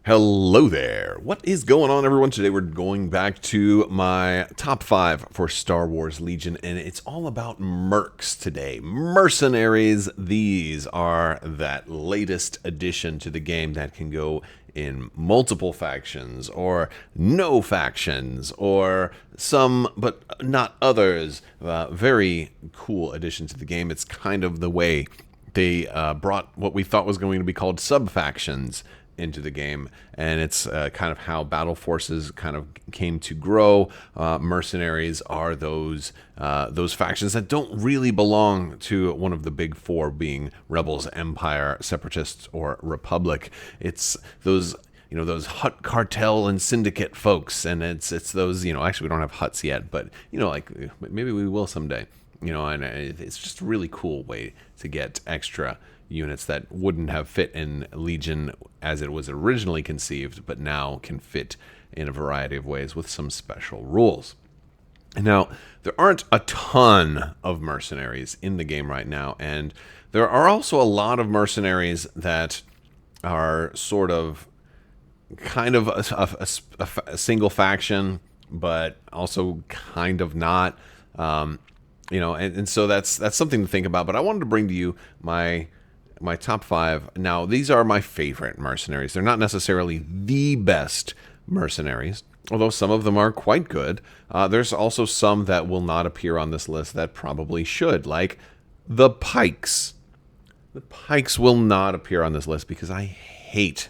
Hello there. What is going on, everyone? Today we're going back to my top 5 for Star Wars Legion, and it's all about mercs today. Mercenaries. These are that latest addition to the game that can go in multiple factions, or no factions, or some but not others. Very cool addition to the game. It's kind of the way they brought what we thought was going to be called sub-factions into the game, and it's kind of how battle forces kind of came to grow. Mercenaries are those factions that don't really belong to one of the big four, being Rebels, Empire, Separatists, or Republic. It's those those Hut cartel and syndicate folks, and it's those actually we don't have Huts yet, but like maybe we will someday. And it's just a really cool way to get extra units that wouldn't have fit in Legion as it was originally conceived, but now can fit in a variety of ways with some special rules. Now, there aren't a ton of mercenaries in the game right now, and there are also a lot of mercenaries that are sort of kind of a single faction, but also kind of not. And so that's something to think about. But I wanted to bring to you my top 5. Now, these are my favorite mercenaries. They're not necessarily the best mercenaries, although some of them are quite good. There's also some that will not appear on this list that probably should, like the Pikes. The Pikes will not appear on this list because I hate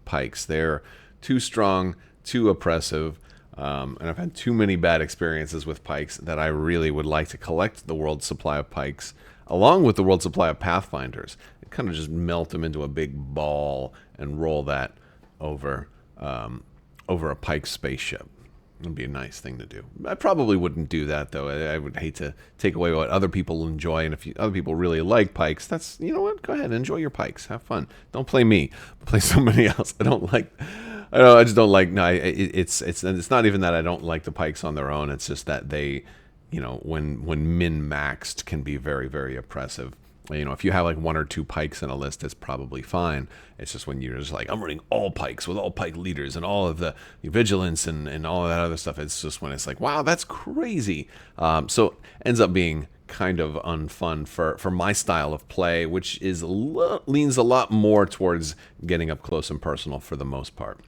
Pikes. They're too strong, too oppressive, and I've had too many bad experiences with Pikes that I really would like to collect the world supply of Pikes along with the world supply of Pathfinders. Kind of just melt them into a big ball and roll that over a Pike spaceship. It'd be a nice thing to do. I probably wouldn't do that, though. I would hate to take away what other people enjoy, and if other people really like Pikes, that's, what, go ahead, enjoy your Pikes, have fun. Don't play me, play somebody else. I just don't like. No, it's not even that I don't like the Pikes on their own. It's just that they, when min-maxed, can be very, very oppressive. If you have like 1 or 2 Pikes in a list, it's probably fine. It's just when you're just like, I'm running all Pikes with all Pike leaders and all of the vigilance and all of that other stuff. It's just when it's like, wow, that's crazy. So it ends up being kind of unfun for my style of play, which leans a lot more towards getting up close and personal for the most part.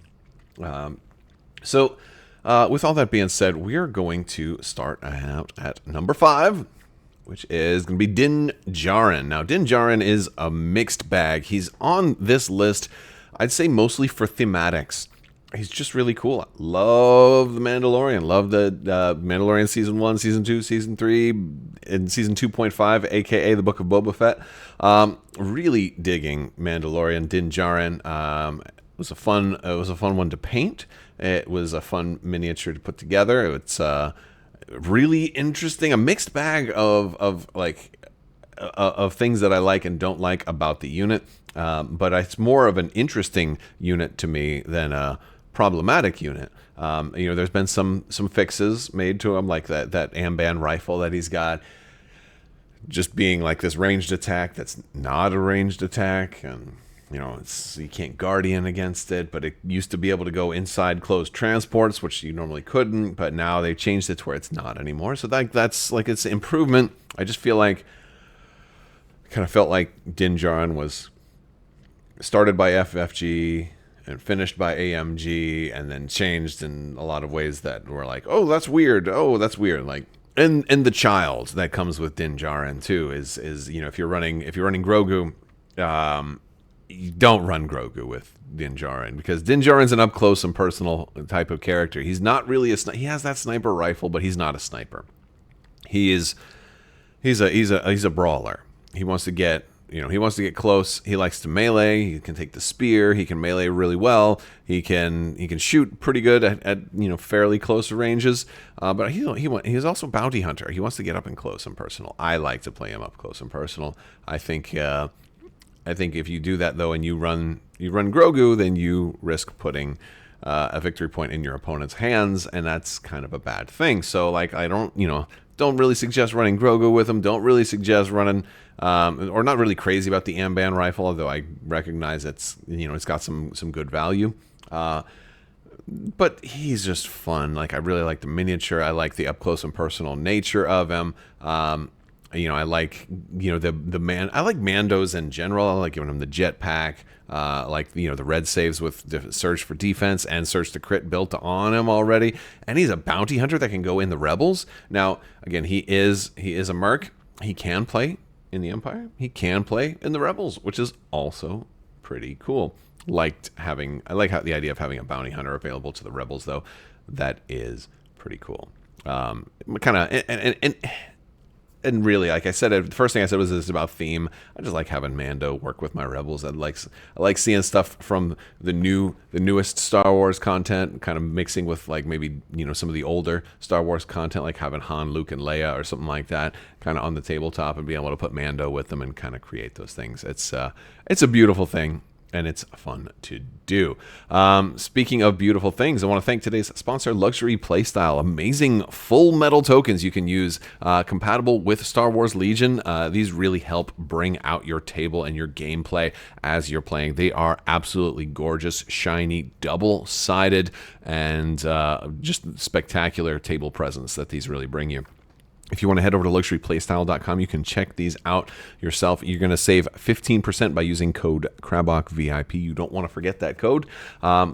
So with all that being said, we're going to start out at number 5, which is going to be Din Djarin. Now, Din Djarin is a mixed bag. He's on this list, I'd say, mostly for thematics. He's just really cool. I love The Mandalorian. Love the Mandalorian Season 1, Season 2, Season 3, and Season 2.5, a.k.a. The Book of Boba Fett. Really digging Mandalorian. Din Djarin it was a fun one to paint. It was a fun miniature to put together. It's really interesting, a mixed bag of things that I like and don't like about the unit, but it's more of an interesting unit to me than a problematic unit. There's been some fixes made to him, like that Amban rifle that he's got just being like this ranged attack that's not a ranged attack, and you can't Guardian against it, but it used to be able to go inside closed transports, which you normally couldn't, but now they changed it to where it's not anymore. So that's like, it's an improvement. I just feel like, kind of felt like Din Djarin was started by FFG and finished by AMG, and then changed in a lot of ways that were like, oh, that's weird. Oh, that's weird. Like, and the child that comes with Din Djarin too is if you're running Grogu, you don't run Grogu with Din Djarin, because Din Djarin's an up close and personal type of character. He's not really he has that sniper rifle, but he's not a sniper. He's a brawler. He wants to get close. He likes to melee. He can take the spear. He can melee really well. He can shoot pretty good at fairly close ranges. But he's also a bounty hunter. He wants to get up and close and personal. I like to play him up close and personal. I think if you do that, though, and you run Grogu, then you risk putting a victory point in your opponent's hands, and that's kind of a bad thing. So, like, I don't really suggest running Grogu with him. Don't really suggest running or not really crazy about the Amban rifle, although I recognize it's it's got some good value. But he's just fun. Like, I really like the miniature. I like the up close and personal nature of him. I like the man. I like Mandos in general. I like giving him the jetpack. The red saves with Surge for defense and Surge to crit built on him already. And he's a bounty hunter that can go in the rebels. Now, again, he is a merc. He can play in the Empire. He can play in the rebels, which is also pretty cool. I like the idea of having a bounty hunter available to the rebels, though. That is pretty cool. And really, like I said, the first thing I said was this about theme. I just like having Mando work with my rebels. I like seeing stuff from the newest Star Wars content, kind of mixing with like maybe some of the older Star Wars content, like having Han, Luke, and Leia or something like that, kind of on the tabletop, and being able to put Mando with them and kind of create those things. It's a beautiful thing. And it's fun to do. Speaking of beautiful things, I want to thank today's sponsor, Luxury Playstyle. Amazing full metal tokens you can use, compatible with Star Wars Legion. These really help bring out your table and your gameplay as you're playing. They are absolutely gorgeous, shiny, double-sided, and just spectacular table presence that these really bring you. If you want to head over to luxuryplaystyle.com, you can check these out yourself. You're going to save 15% by using code Crabbok VIP. You don't want to forget that code.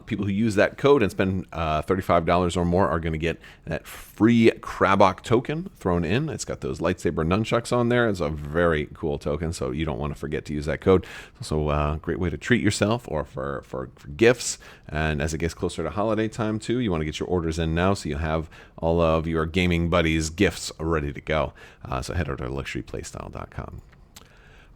People who use that code and spend $35 or more are going to get that free Crabbok token thrown in. It's got those lightsaber nunchucks on there. It's a very cool token, so you don't want to forget to use that code. It's also a great way to treat yourself or for gifts. And as it gets closer to holiday time, too, you want to get your orders in now so you have all of your gaming buddies' gifts ready to go. So head over to luxuryplaystyle.com.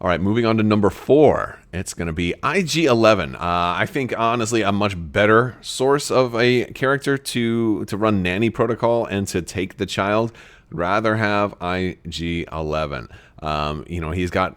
All right, moving on to number 4. It's going to be IG-11. I think, honestly, a much better source of a character to run Nanny Protocol and to take the child. Rather have IG-11.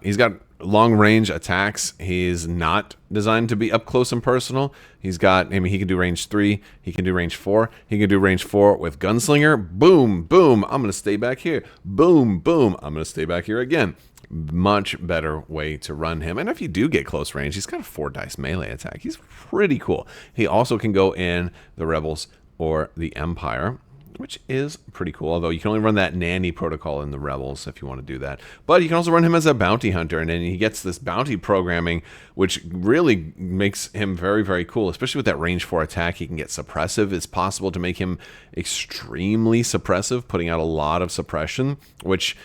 He's got long range attacks. He's not designed to be up close and personal. He can do range 3. He can do range 4. He can do range 4 with Gunslinger. Boom, boom. I'm going to stay back here. Boom, boom. I'm going to stay back here again. Much better way to run him. And if you do get close range, he's got a 4-dice melee attack. He's pretty cool. He also can go in the Rebels or the Empire, which is pretty cool, although you can only run that Nanny Protocol in the Rebels if you want to do that. But you can also run him as a bounty hunter, and then he gets this bounty programming, which really makes him very, very cool, especially with that range 4 attack. He can get suppressive. It's possible to make him extremely suppressive, putting out a lot of suppression, which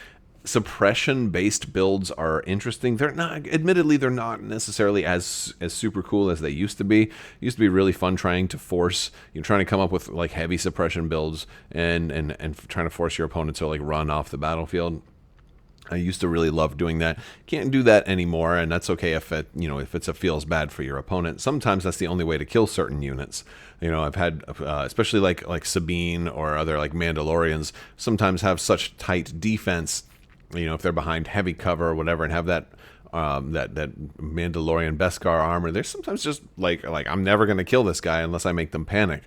suppression-based builds are interesting. Admittedly, they're not necessarily as super cool as they used to be. It used to be really fun trying to come up with like heavy suppression builds and trying to force your opponent to like run off the battlefield. I used to really love doing that. Can't do that anymore, and that's okay if it feels bad for your opponent. Sometimes that's the only way to kill certain units. I've had, especially like Sabine or other like Mandalorians, sometimes have such tight defense. If they're behind heavy cover or whatever, and have that Mandalorian Beskar armor, they're sometimes just like I'm never going to kill this guy unless I make them panic.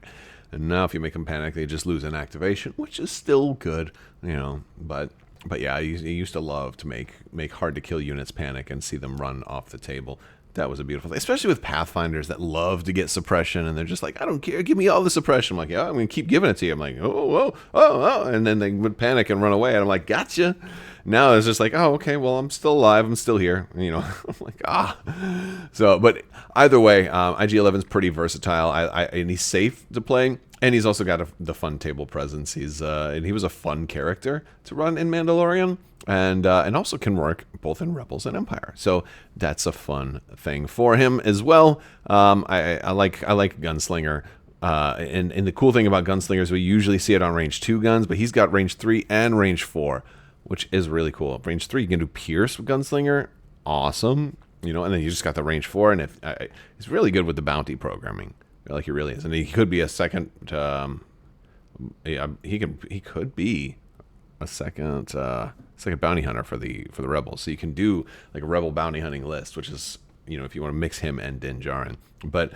And now if you make them panic, they just lose an activation, which is still good, But yeah, I used to love to make hard to kill units panic and see them run off the table. That was a beautiful thing, especially with Pathfinders that love to get suppression, and they're just like, I don't care, give me all the suppression. I'm like, yeah, I'm going to keep giving it to you. I'm like, oh, and then they would panic and run away, and I'm like, gotcha. Now it's just like, oh, okay, well, I'm still alive, I'm still here, I'm like, So, but either way, IG-11 is pretty versatile, and he's safe to play, and he's also got the fun table presence. And he was a fun character to run in Mandalorian, and also can work both in Rebels and Empire. So that's a fun thing for him as well. I like Gunslinger. And the cool thing about Gunslinger is we usually see it on range 2 guns, but he's got range 3 and range 4, which is really cool. Range 3, you can do Pierce with Gunslinger. Awesome. And then you just got the range 4, and he's really good with the bounty programming. Like he really is. And he could be a second, he could be a second bounty hunter for the Rebels. So you can do like a Rebel bounty hunting list, which is, if you want to mix him and Din Djarin. But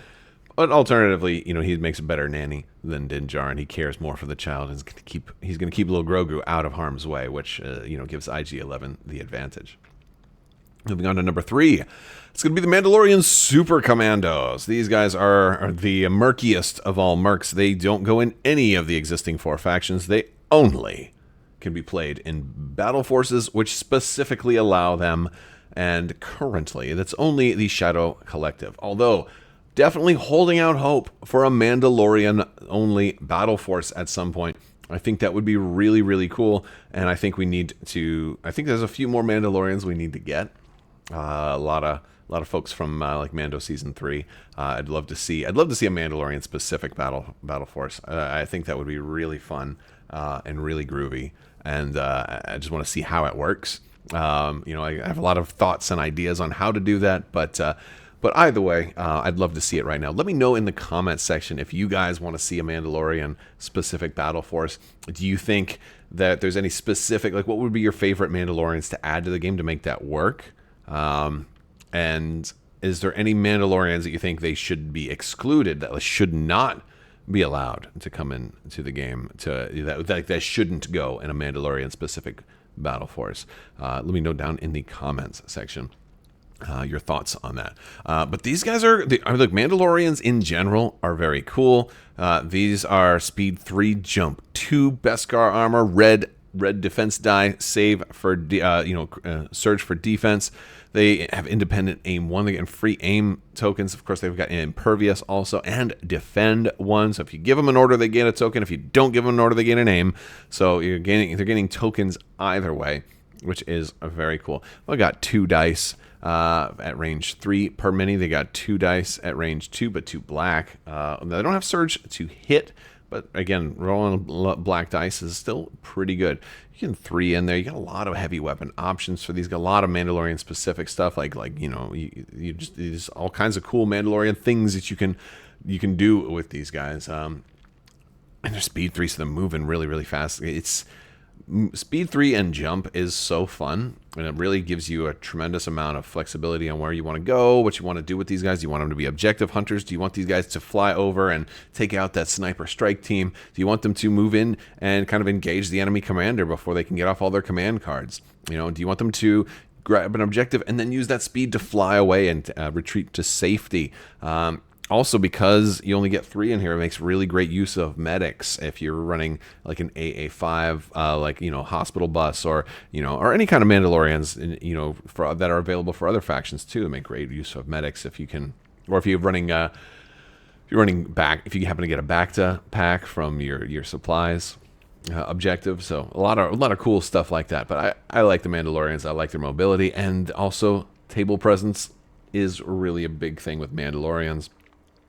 alternatively, he makes a better nanny than Din Djarin. He cares more for the child. He's going to keep little Grogu out of harm's way, which gives IG-11 the advantage. Moving on to number 3. It's going to be the Mandalorian Super Commandos. These guys are the murkiest of all mercs. They don't go in any of the existing 4 factions. They only can be played in battle forces, which specifically allow them. And currently, that's only the Shadow Collective. Although, definitely holding out hope for a Mandalorian-only battle force at some point. I think that would be really, really cool. And I think we need to... I think there's a few more Mandalorians we need to get. A lot of folks from like Mando season 3. I'd love to see a Mandalorian specific battle force. I think that would be really fun and really groovy, and I just want to see how it works. I have a lot of thoughts and ideas on how to do that, but either way, I'd love to see it right now. Let me know in the comments section if you guys want to see a Mandalorian specific battle force. Do you think that there's any specific, like, what would be your favorite Mandalorians to add to the game to make that work? And is there any Mandalorians that you think they should be excluded, that should not be allowed to come into the game, that shouldn't go in a Mandalorian specific battle force? Let me know down in the comments section your thoughts on that. But these guys look, Mandalorians in general are very cool. These are speed 3 jump, 2 Beskar armor, red defense die, save for surge for defense. They have independent aim 1. They get free aim tokens. Of course, they've got impervious also, and defend 1. So if you give them an order, they gain a token. If you don't give them an order, they gain an aim. So they're gaining tokens either way, which is very cool. Well, I got 2 dice at range 3 per mini. They got 2 dice at range 2, but 2 black. They don't have surge to hit. But again, rolling black dice is still pretty good. You can 3 in there. You got a lot of heavy weapon options for these. Got a lot of Mandalorian specific stuff, you just all kinds of cool Mandalorian things that you can do with these guys. And they're speed 3, so they're moving really, really fast. It's speed 3 and jump is so fun, and it really gives you a tremendous amount of flexibility on where you want to go, what you want to do with these guys. Do you want them to be objective hunters? Do you want these guys to fly over and take out that sniper strike team? Do you want them to move in and kind of engage the enemy commander before they can get off all their command cards? Do you want them to grab an objective and then use that speed to fly away and retreat to safety? Also, because you only get 3 in here, it makes really great use of medics. If you're running like an AA5, hospital bus, or any kind of Mandalorians, that are available for other factions too, make great use of medics if you can, or if you're running, if you happen to get a Bacta pack from your supplies objective. So a lot of cool stuff like that. But I like the Mandalorians. I like their mobility, and also table presence is really a big thing with Mandalorians.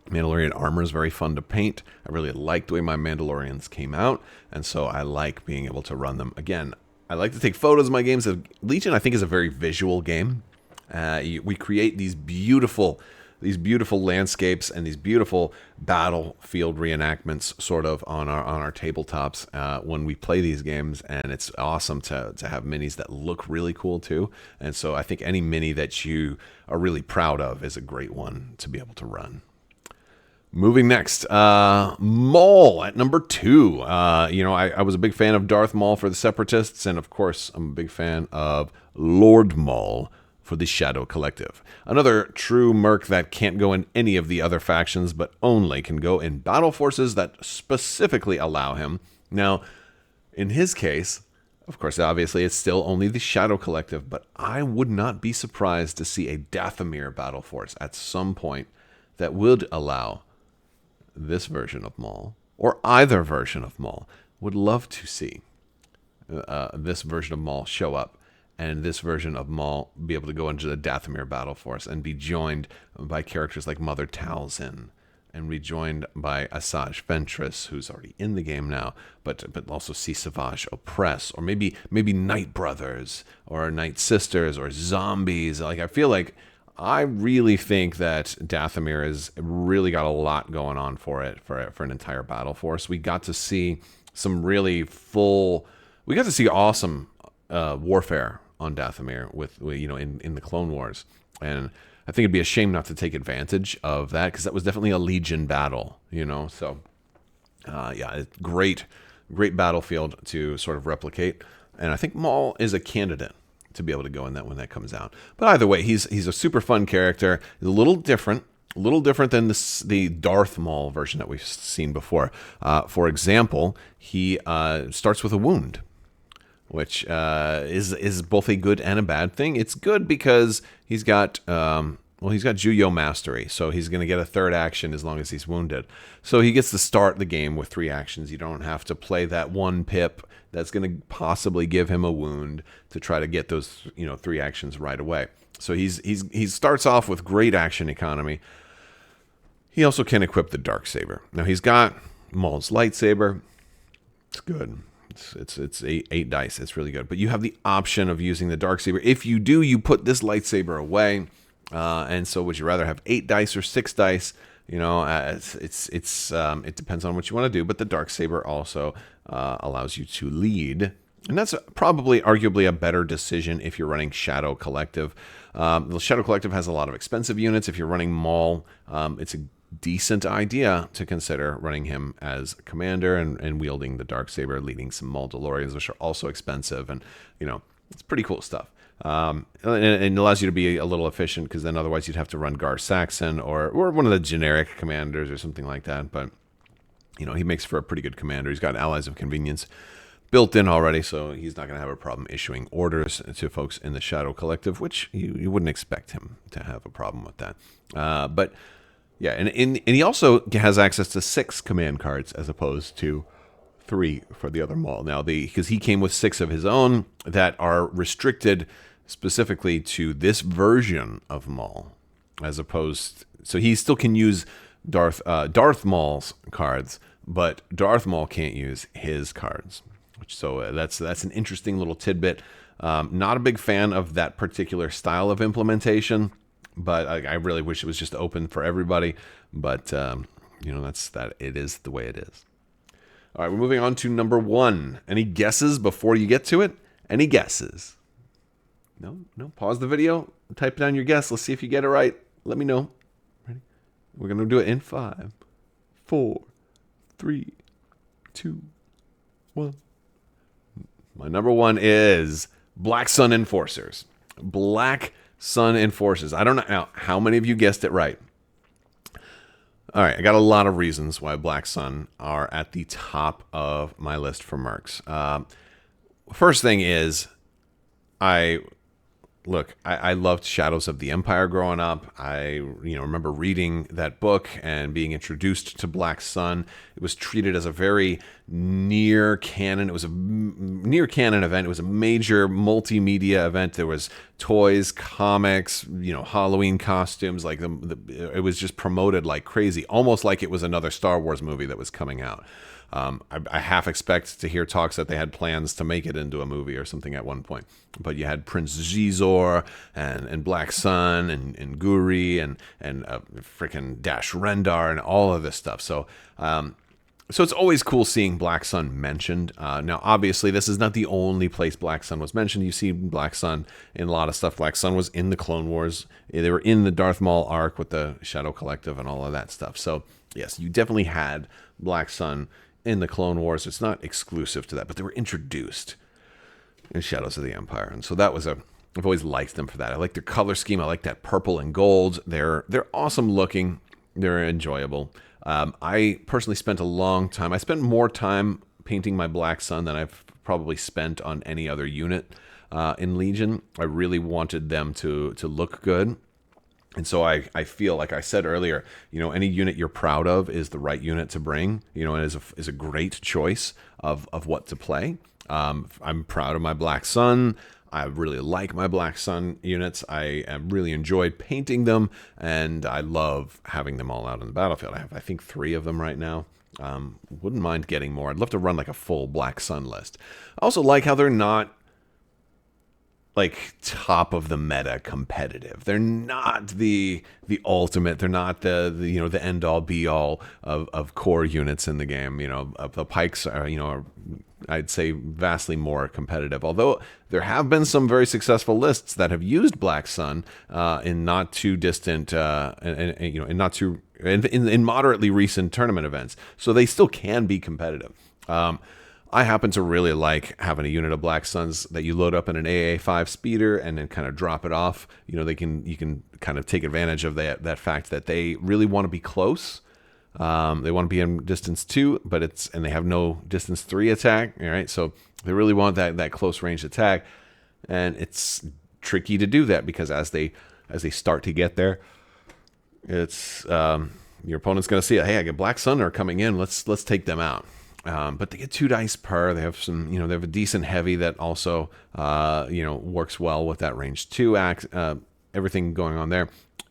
Mandalorian armor is very fun to paint. I really like the way my Mandalorians came out, and so I like being able to run them. Again, I like to take photos of my games. Legion, I think, is a very visual game. We create these beautiful landscapes and these beautiful battlefield reenactments sort of on our tabletops when we play these games, and it's awesome to have minis that look really cool too. And so I think any mini that you are really proud of is a great one to be able to run. Moving next, Maul at number 2. I was a big fan of Darth Maul for the Separatists, and of course, I'm a big fan of Lord Maul for the Shadow Collective. Another true merc that can't go in any of the other factions, but only can go in battle forces that specifically allow him. Now, in his case, of course, obviously, it's still only the Shadow Collective, but I would not be surprised to see a Dathomir battle force at some point that would allow this version of Maul, or either version of Maul. Would love to see this version of Maul show up, and this version of Maul be able to go into the Dathomir battle force and be joined by characters like Mother Talzin, and be joined by Asajj Ventress, who's already in the game now, but also see Savage Opress, or maybe Night Brothers, or Night Sisters, or zombies. I really think that Dathomir has really got a lot going on for an entire battle force. We got to see awesome warfare on Dathomir in the Clone Wars, and I think it'd be a shame not to take advantage of that, because that was definitely a Legion battle, So, great battlefield to sort of replicate, and I think Maul is a candidate to be able to go in that when that comes out. But either way, he's a super fun character. He's a little different than the Darth Maul version that we've seen before. For example, he starts with a wound, which is both a good and a bad thing. It's good because he's got he's got Juyo Mastery, so he's going to get a third action as long as he's wounded. So he gets to start the game with 3 actions. You don't have to play that one pip that's going to possibly give him a wound to try to get those 3 actions right away. So he starts off with great action economy. He also can equip the Darksaber. Now he's got Maul's lightsaber. It's good. It's 8 dice. It's really good. But you have the option of using the Darksaber. If you do, you put this lightsaber away. And so would you rather have 8 dice or 6 dice? It depends on what you want to do. But the Darksaber also allows you to lead. And that's probably arguably a better decision if you're running Shadow Collective. The Shadow Collective has a lot of expensive units. If you're running Maul, it's a decent idea to consider running him as commander and wielding the Darksaber, leading some Maul-Delorians, which are also expensive. And, it's pretty cool stuff. And it allows you to be a little efficient because then otherwise you'd have to run Gar Saxon or one of the generic commanders or something like that. But, he makes for a pretty good commander. He's got Allies of Convenience built in already, so he's not going to have a problem issuing orders to folks in the Shadow Collective, which you wouldn't expect him to have a problem with that. But yeah, and he also has access to 6 command cards as opposed to 3 for the other Maul. Now, because he came with 6 of his own that are restricted specifically to this version of Maul, as opposed, so he still can use Darth Maul's cards, but Darth Maul can't use his cards. So that's an interesting little tidbit. Not a big fan of that particular style of implementation, but I really wish it was just open for everybody. But that's that. It is the way it is. All right, we're moving on to number 1. Any guesses before you get to it? Any guesses? No. Pause the video. Type down your guess. Let's see if you get it right. Let me know. Ready? We're gonna do it in 5, 4, 3, 2, 1. My number 1 is Black Sun Enforcers. Black Sun Enforcers. I don't know how many of you guessed it right. All right, I got a lot of reasons why Black Sun are at the top of my list for mercs. First thing is, I loved Shadows of the Empire growing up. I remember reading that book and being introduced to Black Sun. It was treated as a very near canon. It was a near canon event. It was a major multimedia event. There was toys, comics, Halloween costumes. Like it was just promoted like crazy, almost like it was another Star Wars movie that was coming out. I half expect to hear talks that they had plans to make it into a movie or something at one point. But you had Prince Xizor and Black Sun and Guri and freaking Dash Rendar and all of this stuff. So it's always cool seeing Black Sun mentioned. Now, obviously, this is not the only place Black Sun was mentioned. You see Black Sun in a lot of stuff. Black Sun was in the Clone Wars. They were in the Darth Maul arc with the Shadow Collective and all of that stuff. So, yes, you definitely had Black Sun in the Clone Wars. It's not exclusive to that, but they were introduced in Shadows of the Empire. And so that was I've always liked them for that. I like their color scheme. I like that purple and gold. They're awesome looking. They're enjoyable. I personally spent a long time. I spent more time painting my Black Sun than I've probably spent on any other unit in Legion. I really wanted them to look good. And so I feel, like I said earlier, any unit you're proud of is the right unit to bring, and is a great choice of what to play. I'm proud of my Black Sun. I really like my Black Sun units. I really enjoyed painting them, and I love having them all out on the battlefield. I have, I think, 3 of them right now. Wouldn't mind getting more. I'd love to run like a full Black Sun list. I also like how they're not like top of the meta competitive. They're not the ultimate. They're not the end all be all of core units in the game. The pikes are I'd say vastly more competitive. Although there have been some very successful lists that have used Black Sun in not too distant in moderately recent tournament events. So they still can be competitive. I happen to really like having a unit of Black Suns that you load up in an AA5 speeder and then kind of drop it off. You know, you can kind of take advantage of that fact that they really want to be close. They want to be in distance 2, and they have no distance 3 attack. All right, so they really want that close range attack, and it's tricky to do that because as they start to get there, it's your opponent's going to see, hey, I get Black Sun are coming in. Let's take them out. But they get 2 dice per. They have some, they have a decent heavy that also, works well with that range 2 everything going on there.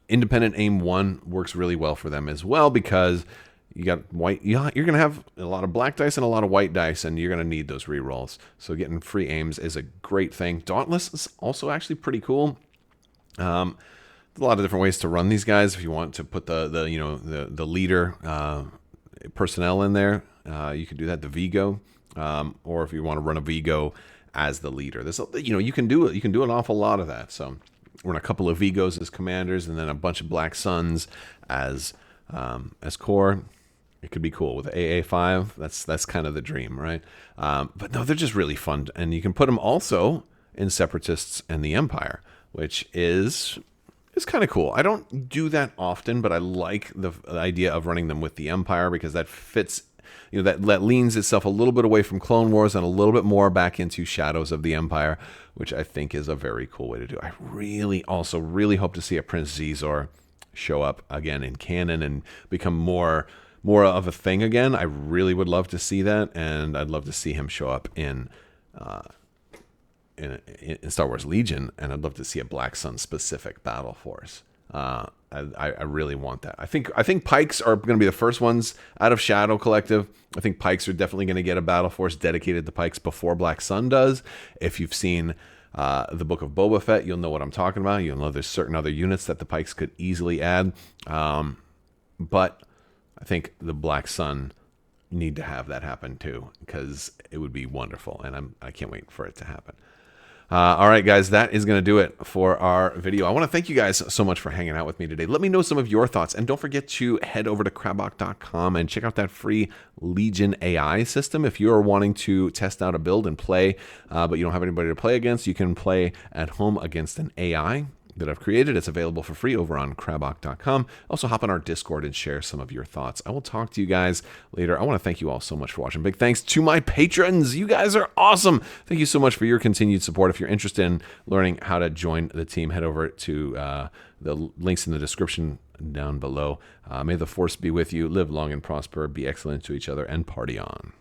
Independent aim 1 works really well for them as well because you got white. You're going to have a lot of black dice and a lot of white dice, and you're going to need those rerolls. So getting free aims is a great thing. Dauntless is also actually pretty cool. There's a lot of different ways to run these guys. If you want to put the leader personnel in there, you can do that. The Vigo, or if you want to run a Vigo as the leader, you can do it. You can do an awful lot of that. So run a couple of Vigos as commanders, and then a bunch of Black Suns as core. It could be cool with AA5. That's kind of the dream, right? But no, they're just really fun, and you can put them also in Separatists and the Empire, which is kind of cool. I don't do that often, but I like the idea of running them with the Empire because that fits. That leans itself a little bit away from Clone Wars and a little bit more back into Shadows of the Empire, which I think is a very cool way to do. I really hope to see a Prince Xizor show up again in canon and become more of a thing again. I really would love to see that, and I'd love to see him show up in Star Wars Legion, and I'd love to see a Black Sun specific battle force. I really want that. I think Pikes are going to be the first ones out of Shadow Collective. I think Pikes are definitely going to get a battle force dedicated to Pikes before Black Sun does. If you've seen the Book of Boba Fett, you'll know what I'm talking about. You'll know there's certain other units that the Pikes could easily add. But I think the Black Sun need to have that happen too, because it would be wonderful, and I can't wait for it to happen. All right, guys, that is going to do it for our video. I want to thank you guys so much for hanging out with me today. Let me know some of your thoughts, and don't forget to head over to Crabbok.com and check out that free Legion AI system. If you're wanting to test out a build and play, but you don't have anybody to play against, you can play at home against an AI that I've created. It's available for free over on Crabbok.com. Also, hop on our Discord and share some of your thoughts. I will talk to you guys later. I want to thank you all so much for watching. Big thanks to my patrons. You guys are awesome. Thank you so much for your continued support. If you're interested in learning how to join the team, head over to the links in the description down below. May the Force be with you. Live long and prosper. Be excellent to each other and party on.